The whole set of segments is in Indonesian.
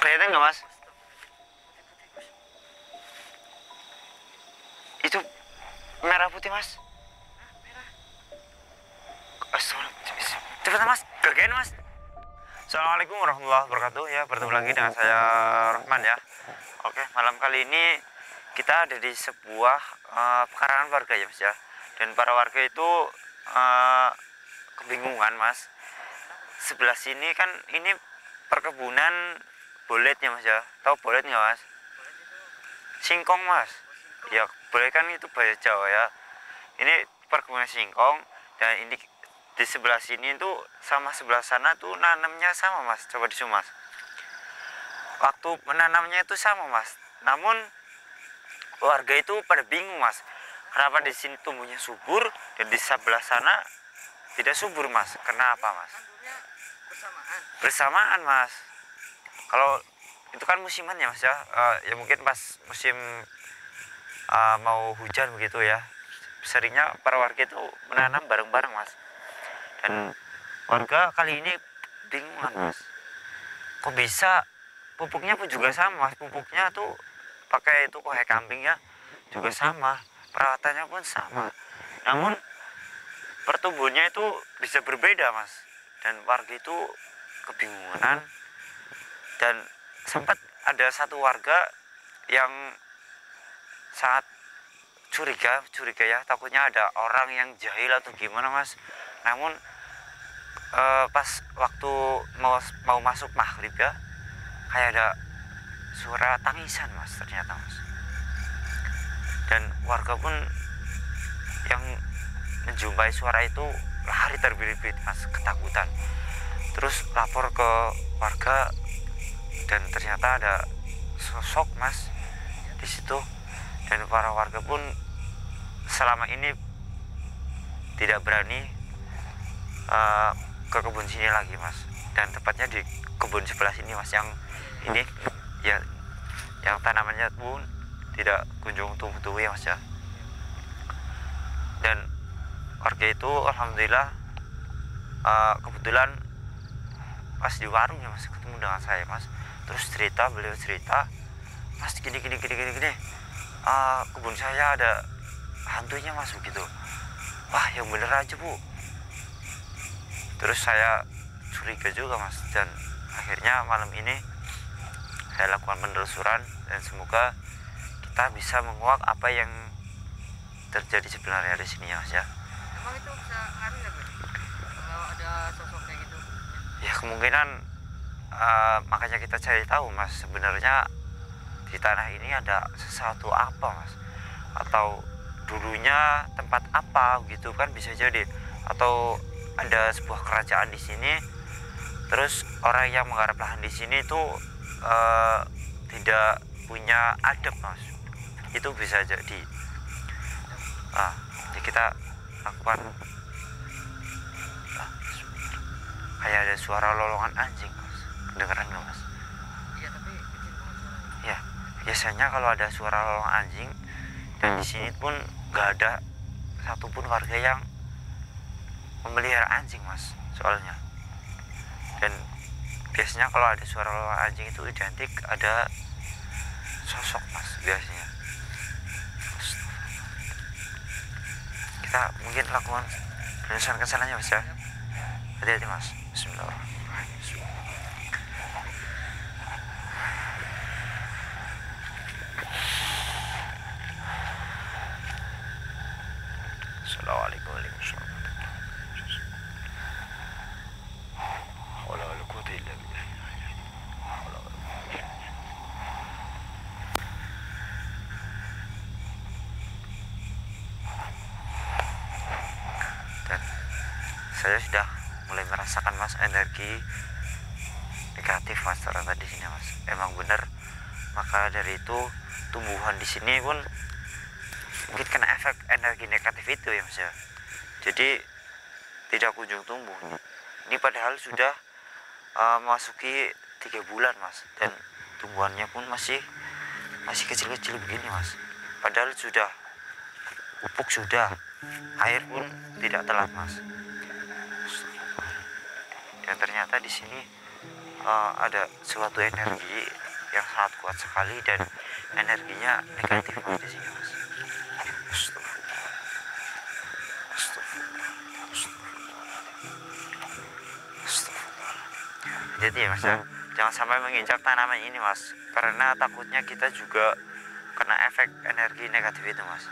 Kelihatan nggak mas? Itu merah putih mas. Astagfirullah. Cepetan mas, kerjain mas. Assalamualaikum warahmatullahi wabarakatuh. Ya, bertemu lagi dengan saya Rahman ya. Oke, malam kali ini kita ada di sebuah pekarangan warga ya mas ya. Dan para warga itu kebingungan mas. Sebelah sini kan ini perkebunan boletnya mas ya. Tahu bolet nggak mas? Singkong mas. Ya, bolet kan itu bahasa Jawa ya. Ini perkebunan singkong dan ini di sebelah sini tuh sama sebelah sana tuh nanamnya sama mas. Coba di zoom mas. Waktu menanamnya itu sama mas. Namun warga itu pada bingung mas. Kenapa di sini tumbuhnya subur dan di sebelah sana tidak subur mas? Kenapa mas? Bersamaan mas. Kalau itu kan musiman ya mas ya. Ya mungkin pas musim mau hujan begitu ya. Seringnya para warga itu menanam bareng-bareng mas. Dan warga kali ini bingungan mas. Kok bisa pupuknya pun juga sama mas. Pupuknya tuh pakai itu kue kambing ya juga sama. Perawatannya pun sama. Namun pertumbuhannya itu bisa berbeda mas. Dan warga itu kebingungan. Dan sempat ada satu warga yang sangat curiga ya, takutnya ada orang yang jahil atau gimana mas. Namun pas waktu mau masuk maghrib ya, kayak ada suara tangisan mas ternyata mas. Dan warga pun yang menjumpai suara itu lari terbirit-birit mas, ketakutan. Terus lapor ke warga dan ternyata ada sosok mas di situ. Dan para warga pun selama ini tidak berani ke kebun sini lagi mas. Dan tepatnya di kebun sebelah sini mas, yang ini ya, yang tanamannya pun tidak kunjung tumbuh ya mas ya. Dan warga itu alhamdulillah kebetulan pas di warung ya mas ketemu dengan saya mas. Terus beliau cerita mas, gini kebun saya ada hantunya mas begitu. Wah yang bener aja bu. Terus saya curiga juga mas, dan akhirnya malam ini saya lakukan penelusuran dan semoga kita bisa menguak apa yang terjadi sebenarnya di sini ya mas ya. Emang itu bisa ngaruh ya bro? Kalau ada sosok kayak gitu? Ya kemungkinan makanya kita cari tahu mas, sebenarnya di tanah ini ada sesuatu apa mas, atau dulunya tempat apa gitu kan bisa jadi. Atau ada sebuah kerajaan di sini, terus orang yang menggarap lahan di sini itu tidak punya adab mas, itu bisa jadi. Jadi kita lakukan kayak ada suara lolongan anjing mas, kedengeran nggak mas? Iya tapi kecil banget suaranya. Ya biasanya kalau ada suara lolongan anjing, dan di sini pun nggak ada satupun warga yang memelihara anjing mas soalnya. Dan biasanya kalau ada suara lolongan anjing itu identik ada sosok mas biasanya. Kita mungkin lakukan penyusunan ke sananya mas ya. Hati-hati mas. Bismillahirrahmanirrahim. Assalamualaikum warahmatullahi wabarakatuh. Dan saya sudah mulai merasakan mas energi negatif mas ternyata di sini mas. Emang benar, maka dari itu tumbuhan di sini pun mungkin kena efek energi negatif itu ya mas ya. Jadi tidak kunjung tumbuh. Ini padahal sudah memasuki 3 bulan mas, dan tumbuhannya pun masih kecil-kecil begini mas. Padahal sudah pupuk, sudah air pun tidak telat mas. Dan ternyata di sini ada suatu energi yang sangat kuat sekali dan energinya negatif mas di sini mas. Astagfirullah. Astagfirullah. Astagfirullah. Jadi ya mas ya, jangan sampai menginjak tanaman ini mas, karena takutnya kita juga kena efek energi negatif itu mas.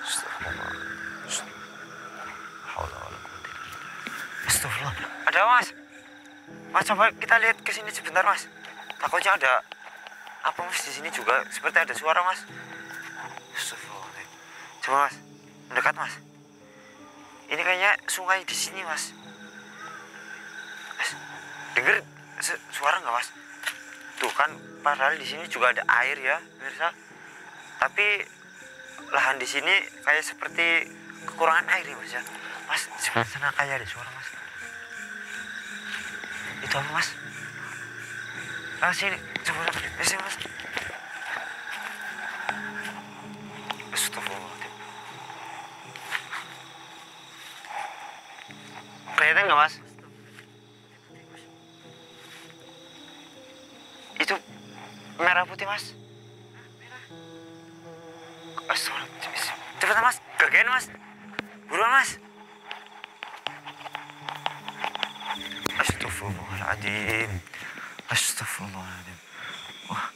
Astagfirullah. Astagfirullah. Ada mas. Mas coba kita lihat ke sini sebentar mas. Takutnya ada apa mas di sini juga, seperti ada suara mas. Astagfirullah. Coba mas, mendekat mas. Ini kayaknya sungai di sini mas. Mas, dengar suara nggak mas? Tuh kan, padahal di sini juga ada air ya, pemirsa. Tapi lahan di sini kayak seperti kekurangan air ya mas ya. Mas, sebelah sana kayak ada suara mas. Itu apa mas? Ah sini, coba di sini mas. Astagfirullahaladzim. Kelihatan nggak mas? Itu merah putih mas. Astagfirullahaladzim. Cepetan mas, kerjain mas. Buruan mas. Astagfirullahaladzim. Astagfirullahaladzim. Wah,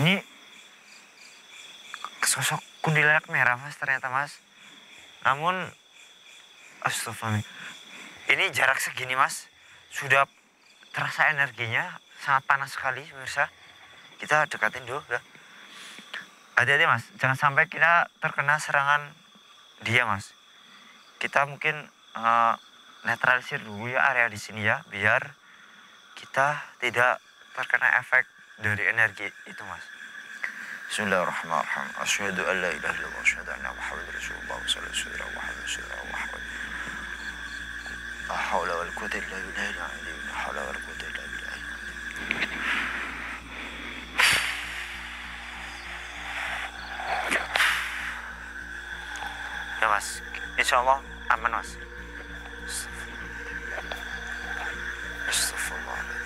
ini sosok kuntilanak merah mas ternyata mas. Namun astagfirullahaladzim, ini jarak segini mas, sudah terasa energinya sangat panas sekali pemirsa. Kita dekatin dulu ya. Hati-hati mas, jangan sampai kita terkena serangan dia mas. Kita mungkin netralisir dulu ya area di sini ya, biar kita tidak terkena efek dari energi itu mas. Bismillahirrahmanirrahim. Asyhadu an la ilaha illallah wa asyhadu anna Muhammadar Rasulullah sallallahu alaihi wasallam. La haula wal quwwata illa billah. La haula wal quwwata illa billah. Ya mas, insyaallah aman mas. Astagfirullahaladzim.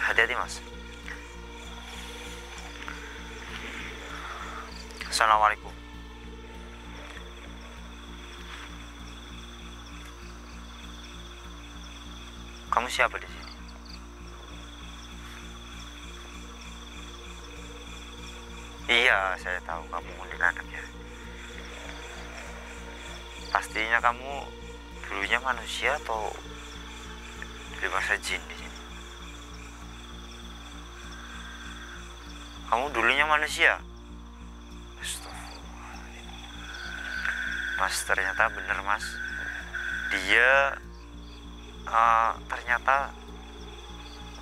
Hati-hati mas. Assalamualaikum. Kamu siapa di sini? Iya, saya tahu kamu kuntilanak ya. Pastinya kamu dulunya manusia atau di masa jin di sini? Kamu dulunya manusia? Astagfirullahaladzim. Mas, ternyata bener mas. Dia ternyata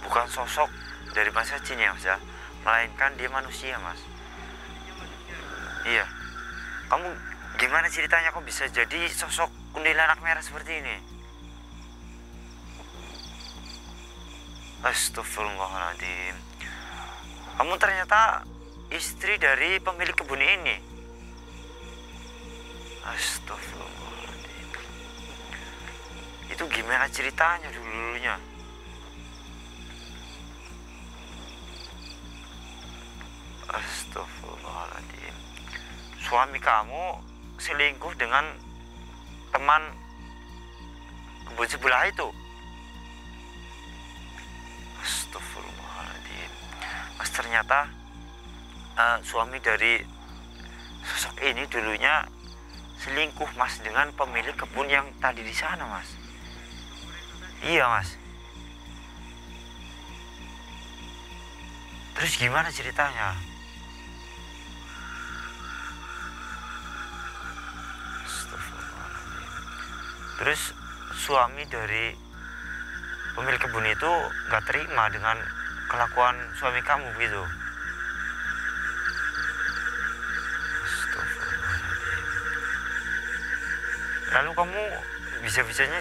bukan sosok dari masa jin ya mas ya, melainkan dia manusia mas. Iya. Kamu gimana ceritanya kok bisa jadi sosok kuntilanak merah seperti ini? Astagfirullahaladzim. Kamu ternyata istri dari pemilik kebun ini. Astagfirullahaladzim. Itu gimana ceritanya dulunya? Astagfirullahaladzim. Suami kamu selingkuh dengan teman kebun sebelah itu? Astagfirullahaladzim. Mas, ternyata suami dari sosok ini dulunya selingkuh mas dengan pemilik kebun yang tadi di sana mas. Iya mas. Terus gimana ceritanya? Astagfirullahaladzim. Terus suami dari pemilik kebun itu gak terima dengan kelakuan suami kamu gitu? Astagfirullahaladzim. Lalu kamu bisa-bisanya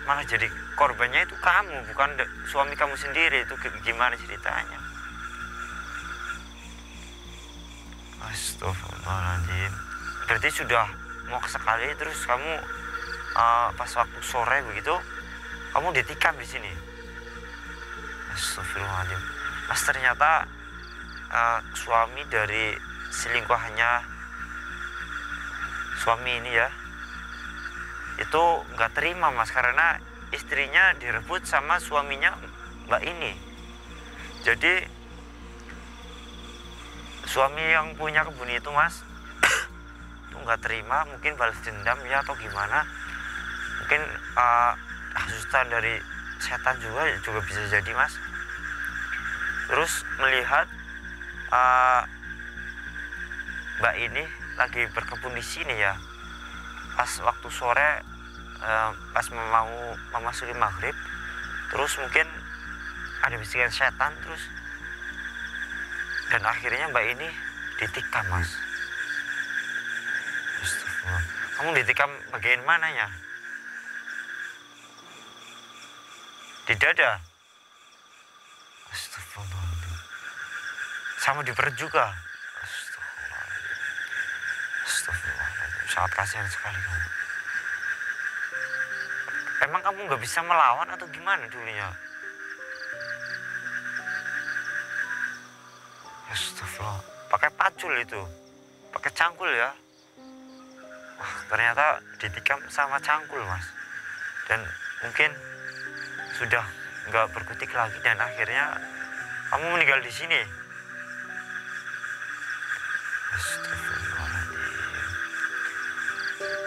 malah jadi korbannya itu kamu, bukan suami kamu sendiri. Itu gimana ceritanya? Astagfirullahaladzim. Berarti sudah mau sekali terus kamu pas waktu sore begitu kamu ditikam di sini? Astagfirullahaladzim. Mas, ternyata suami dari selingkuhannya suami ini ya, itu nggak terima Mas, karena istrinya direbut sama suaminya Mbak ini. Jadi suami yang punya kebun itu Mas itu nggak terima, mungkin balas dendam ya atau gimana, mungkin hasutan dari setan juga bisa jadi Mas. Terus melihat Mbak ini lagi berkebun di sini ya, pas waktu sore, pas mau memasuki maghrib, terus mungkin ada bisikan setan terus, dan akhirnya Mbak ini ditikam Mas. Astagfirullah. Kamu ditikam bagian mananya? Di dada? Astagfirullah. Sama di perut juga? Astagfirullah. Astagfirullah. Sangat kasihan sekali kamu. Emang kamu nggak bisa melawan atau gimana dulunya? Astagfirullah. Pakai pacul itu, pakai cangkul ya. Wah, ternyata ditikam sama cangkul Mas. Dan mungkin sudah nggak berkutik lagi dan akhirnya kamu meninggal di sini. Astagfirullahaladzim.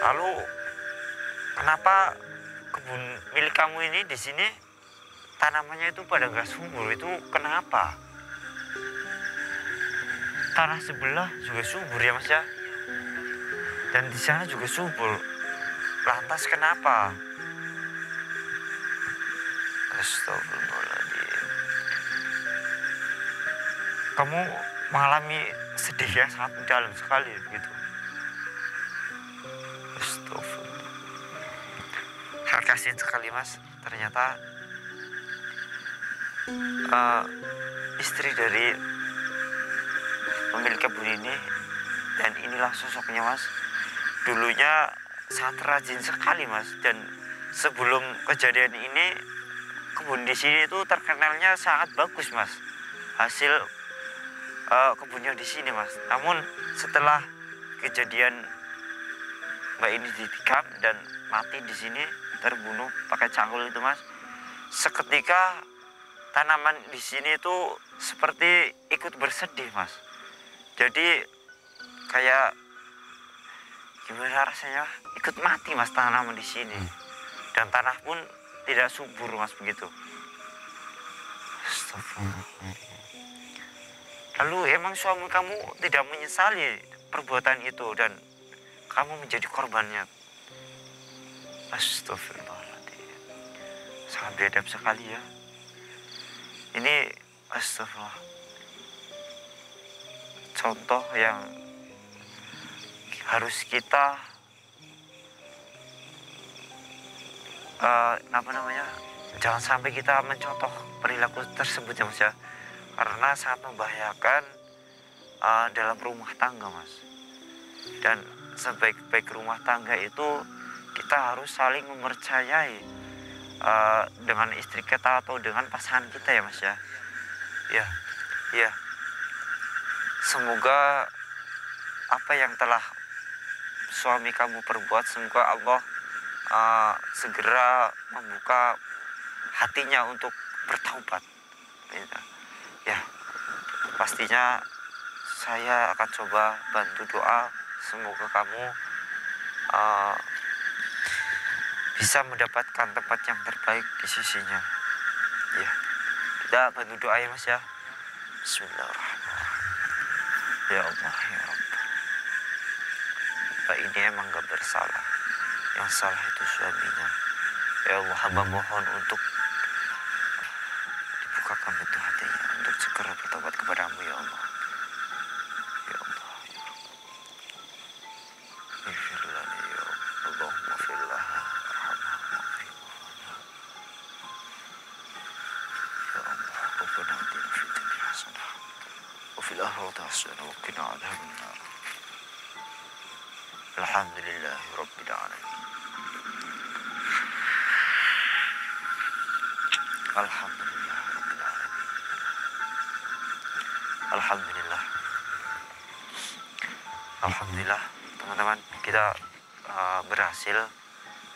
Lalu kenapa kebun milik kamu ini di sini tanamannya itu pada nggak subur? Itu kenapa? Tanah sebelah juga subur ya Mas ya, dan di sana juga subur. Lantas kenapa? Astagfirullahaladzim. Kamu mengalami sedih ya, sangat dalam sekali gitu. Astagfirullah. Sangat kasihan sekali Mas. Ternyata istri dari pemilik kebun ini, dan inilah sosoknya Mas. Dulunya sangat rajin sekali Mas, dan sebelum kejadian ini kebun di sini itu terkenalnya sangat bagus Mas. Hasil kebunnya di sini Mas. Namun setelah kejadian Mbak ini ditikam dan mati di sini, terbunuh pakai cangkul itu Mas, seketika tanaman di sini itu seperti ikut bersedih Mas. Jadi kayak gimana rasanya, ikut mati Mas tanaman di sini, dan tanah pun tidak subur Mas begitu. Astagfirullah. Lalu emang suami kamu tidak menyesali perbuatan itu dan kamu menjadi korbannya? Astagfirullahaladzim. Sangat beradab sekali ya. Ini astagfirullah. Contoh yang harus kita jangan sampai kita mencontoh perilaku tersebut ya Mas ya, karena sangat membahayakan dalam rumah tangga Mas. Dan sebaik-baik rumah tangga itu kita harus saling mempercayai dengan istri kita atau dengan pasangan kita ya Mas ya. Ya. Semoga apa yang telah suami kamu perbuat, semoga Allah segera membuka hatinya untuk bertaubat. Ya, pastinya saya akan coba bantu doa, semoga kamu bisa mendapatkan tempat yang terbaik di sisinya. Ya, kita bantu doa ya Mas ya. Bismillahirrahmanirrahim. Ya Allah, ya Rabb, Pak ini emang gak bersalah, yang salah itu suaminya. Ya Allah, hamba mohon untuk dibukakan pintu hatinya untuk segera bertobat kepadamu ya Allah. Ya Allah, ya Rabb, ighfirlana ya Rabb, Allahumma fillah arhamah. Ya Allah, Rabbana atina fid dunya hasanah wa fil akhirati hasanah wa qina adzabannar. Alhamdulillahi rabbil alamin. Alhamdulillah rabbil alamin. Alhamdulillah. Alhamdulillah teman-teman, kita berhasil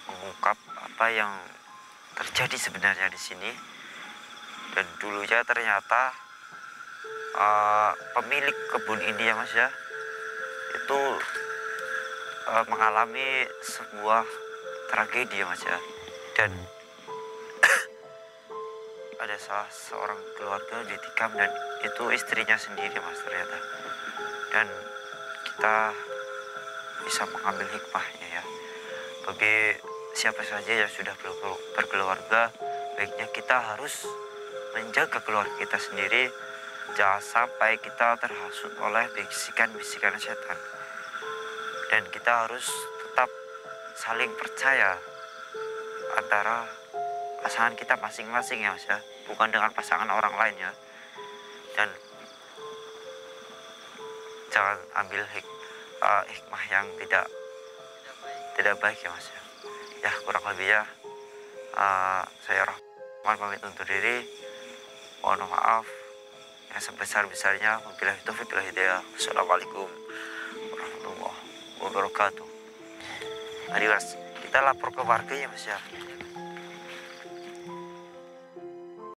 mengungkap apa yang terjadi sebenarnya di sini. Dan dulunya ternyata pemilik kebun ini ya Mas ya, itu mengalami sebuah tragedi ya Mas ya. Dan ada salah seorang keluarga ditikam, dan itu istrinya sendiri Mas ternyata. Dan kita bisa mengambil hikmahnya ya, bagi siapa saja yang sudah berkeluarga, baiknya kita harus menjaga keluarga kita sendiri, jangan sampai kita terhasut oleh bisikan-bisikan setan. Dan kita harus tetap saling percaya antara pasangan kita masing-masing ya Mas ya, bukan dengan pasangan orang lain ya. Dan jangan ambil hikmah yang tidak baik ya Mas ya. Ya kurang lebihnya saya Rahman pamit undur diri. Mohon maaf yang sebesar-besarnya. Wabillahi taufiq wal hidayah. Assalamualaikum warahmatullahi wabarakatuh. Mari Mas, kita lapor ke warga ya Mas ya.